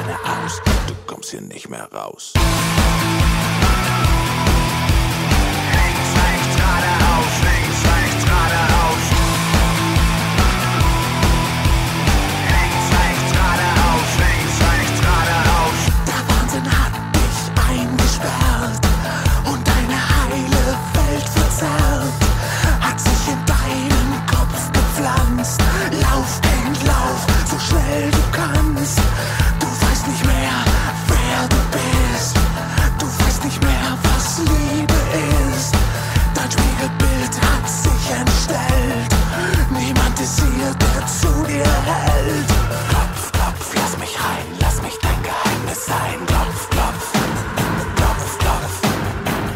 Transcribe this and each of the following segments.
geradeaus, du kommst hier nicht mehr raus. Links, rechts, geradeaus, links, rechts, geradeaus. Links, rechts, geradeaus, links, rechts, geradeaus. Der Wahnsinn hat dich eingesperrt und deine heile Welt verzerrt. Hat sich in deinen Kopf gepflanzt. Lauf, Kind, lauf, so schnell du kannst. Du weißt nicht mehr, wer du bist. Du weißt nicht mehr, was Liebe ist. Dein Spiegelbild hat sich entstellt. Niemand ist hier, der zu dir hält. Klopf, klopf, lass mich rein, lass mich dein Geheimnis sein. Klopf, klopf, klopf, klopf,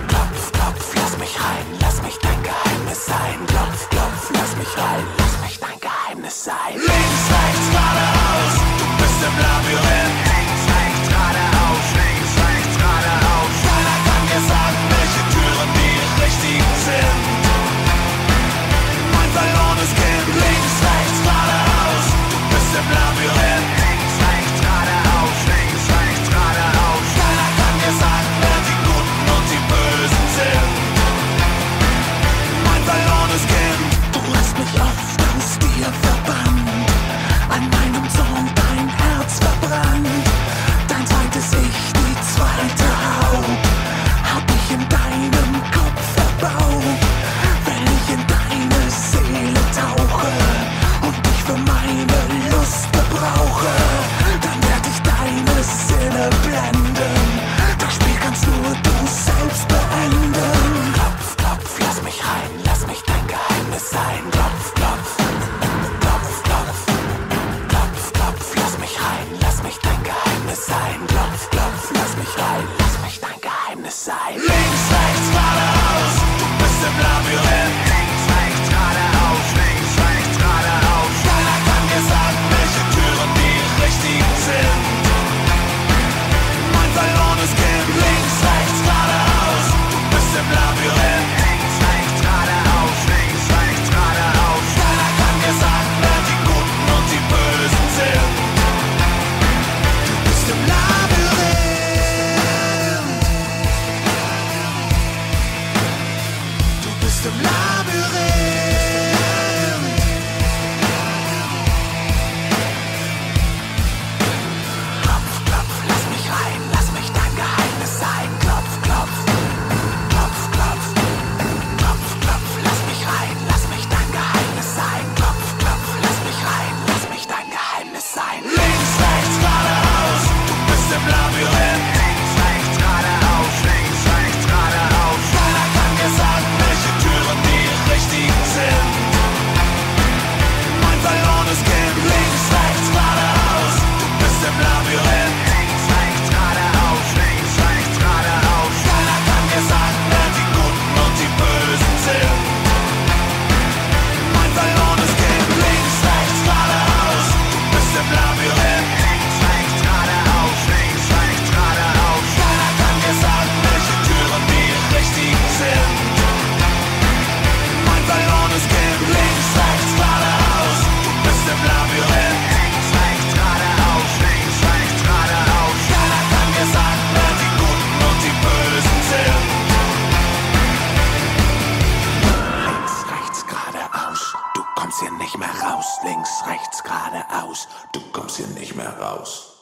klopf, klopf, lass mich rein, lass mich dein Geheimnis sein. Klopf, klopf, lass mich rein, lass mich dein Geheimnis sein. Links, rechts, geradeaus, du bist im Labyrinth. Links, rechts, geradeaus, links, rechts, geradeaus. Keiner kann dir sagen, welche Türen die richtigen sind. Mein verlorenes Kind. Links, rechts, geradeaus, du bist im Labyrinth. Links, rechts, geradeaus, links, rechts, geradeaus. Keiner kann dir sagen, wer die Guten und die Bösen sind. Mein verlorenes Kind. Du hast mich oft aus dir verbannt, an meinem Zorn dein Herz verbrannt. Dein zweites Ich, die zweite Haut, hab ich in deinem Kopf verbaut. Wenn ich in deine Seele tauche und dich für meine Lust gebrauche, dann werd ich deine Sinne blenden. Das Spiel kannst nur du selbst beenden. Klopf, klopf, lass mich rein, lass mich dein Geheimnis sein. Klopf, klopf, klopf, klopf, klopf, klopf, lass mich rein, lass mich dein Geheimnis sein. Klopf, klopf, lass mich rein, lass mich dein Geheimnis sein. Links, rechts, geradeaus, du bist im Labyrinth. Links, rechts, geradeaus, links, rechts, geradeaus. Keiner kann dir sagen, welche Türen die richtigen sind. Mein verlorenes Kind. Links, rechts, geradeaus, du bist im Labyrinth. Links, rechts, geradeaus, links, rechts, geradeaus. Keiner kann dir sagen, wer die Guten und die Bösen sind. Du bist im Labyrinth. Du bist im Labyrinth. Klopf, klopf, lass mich rein, lass mich dein Geheimnis sein. Klopf, klopf, klopf, klopf, klopf, klopf, lass mich rein, lass mich dein Geheimnis sein. Klopf, klopf, lass mich rein, lass mich dein Geheimnis sein. Links, rechts, geradeaus, du bist im Labyrinth. Links, rechts, geradeaus, links, rechts, geradeaus. Keiner kann dir sagen, welche Türen die richtigen sind. Mein verlorenes Kind. Links, rechts, geradeaus, du bist im Labyrinth. Links, rechts, geradeaus, links, rechts, geradeaus. Keiner kann dir sagen, wer die Guten und die Bösen sind. Mein verlorenes Kind. Links, rechts, geradeaus, du bist im Labyrinth. Links, rechts, geradeaus, links, rechts, geradeaus. Keiner kann dir sagen, welche Türen die richtigen sind. Mein verlorenes Kind. Links, rechts, geradeaus, du bist im Labyrinth. Links, rechts, geradeaus, links, rechts, geradeaus. Keiner kann dir sagen, wer die Guten und die Bösen sind. Links, rechts, geradeaus, du kommst hier nicht mehr raus. Links, rechts, geradeaus, du kommst hier nicht mehr raus.